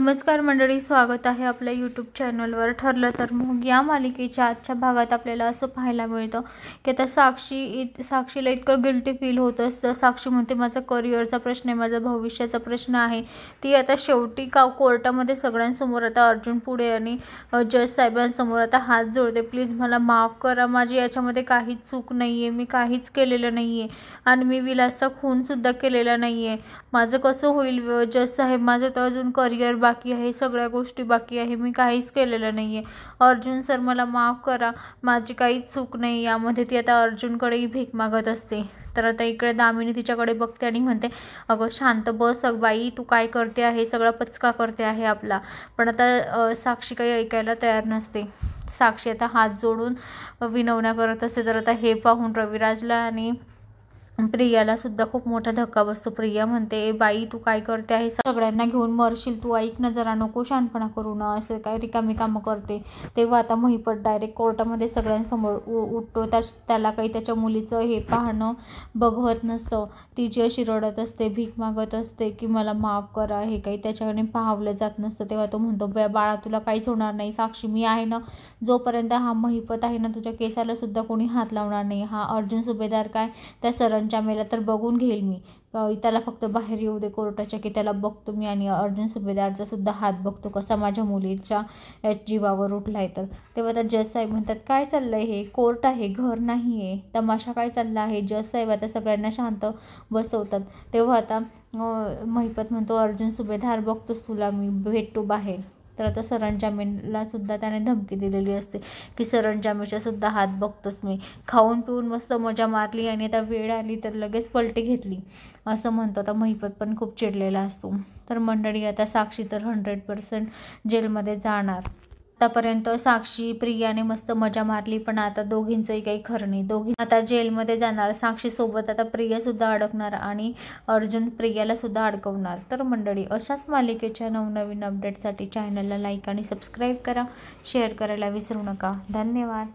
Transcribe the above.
नमस्कार मंडळी, स्वागत आहे आपल्या यूट्यूब चॅनलवर. ठरलं तर मग या मालिकेच्या आजच्या भागात आपल्याला असं पाहायला मिळतं की आता साक्षीला इतकं गिल्टी फील होत असतं. साक्षी म्हणते माझा करिअरचा प्रश्न आहे, माझा भविष्याचा प्रश्न आहे. ती आता शेवटी कोर्टामध्ये सगळ्यांसमोर आता अर्जुन पुढे आणि जज साहेबांसमोर आता हात जोडते. प्लीज मला माफ करा, माझी याच्यामध्ये काहीच चूक नाही आहे, मी काहीच केलेलं नाही आहे आणि मी विलासचा खूनसुद्धा केलेला नाही आहे. माझं कसं होईल जज साहेब, माझं तर अजून करिअर बाकी आहे, सगळ्या गोष्टी बाकी आहे, मी काहीच केलेलं नाही आहे. अर्जुन सर मला माफ करा, माझी काहीच चूक नाही यामध्ये. ती आता अर्जुनकडेही भीक मागत असते. तर आता इकडे दामिनी तिच्याकडे बघते आणि म्हणते अगं शांत बस बाई, तू काय करते आहे, सगळा पचका करते आहे आपला. पण आता साक्षी काही ऐकायला तयार नसते. साक्षी आता हात जोडून विनवण्या करत असते. तर आता हे पाहून रविराजला आणि प्रियाला सुद्धा खूप मोठा धक्का बसतो. प्रिया म्हणते ए बाई, तू काय करते आहे, सगळ्यांना घेऊन मरशील तू, ऐक ना जरा, नको शहाणपणा करू ना, असं काय रिकामी कामं करते. तेव्हा आता महिपत डायरेक्ट कोर्टामध्ये सगळ्यांसमोर उठतो. त्याला काही त्याच्या मुलीचं हे पाहणं बघवत नसतं. ती जी अशी रडत असते, भीक मागत असते की मला माफ करा, हे काही त्याच्याकडे पाहावलं जात नसतं. तेव्हा तो म्हणतो बाळा तुला काहीच होणार नाही, साक्षी मी आहे ना, जोपर्यंत हा महिपत आहे ना तुझ्या केसाला सुद्धा कोणी हात लावणार नाही. हा अर्जुन सुभेदार काय त्या सरंजामेला तर बघून घेईल मी, त्याला फक्त बाहेर येऊ दे कोर्टाच्या की त्याला बघतो मी, आणि अर्जुन सुभेदारचा सुद्धा हात बघतो कसा माझ्या मुलीच्या जीवावर उठलाय. तर तेव्हा आता जज साहेब म्हणतात काय चाललंय, हे कोर्ट आहे, घर नाही आहे, तमाशा काय चालला आहे. जज साहेब आता सगळ्यांना शांत बसवतात. तेव्हा आता महिपत म्हणतो अर्जुन सुभेदार बघतोस तुला मी, भेटतो बाहेर. तर आता सरंजामेला सुद्धा त्याने धमकी दिलेली असते की सरंजामेच्या सुद्धा हात बघतोस मी. खाऊन पिऊन मस्त मजा मारली आणि आता वेळ आली तर लगेच पलटी घेतली असं म्हणतो. आता महिपत पण खूप चिडलेला असतो. तर मंडळी आता साक्षी तर 100% जेलमध्ये जाणार. आतापर्यंत साक्षी प्रियाने मस्त मजा मारली, पण आता दोघींचंही काही खरं नाही. दोघी आता जेलमध्ये जाणार. साक्षीसोबत आता प्रियासुद्धा अडकणार आणि अर्जुन प्रियाला सुद्धा अडकवणार. तर मंडळी अशाच मालिकेच्या नवनवीन अपडेटसाठी चॅनलला लाईक आणि सबस्क्राईब करा, शेअर करायला विसरू नका. धन्यवाद.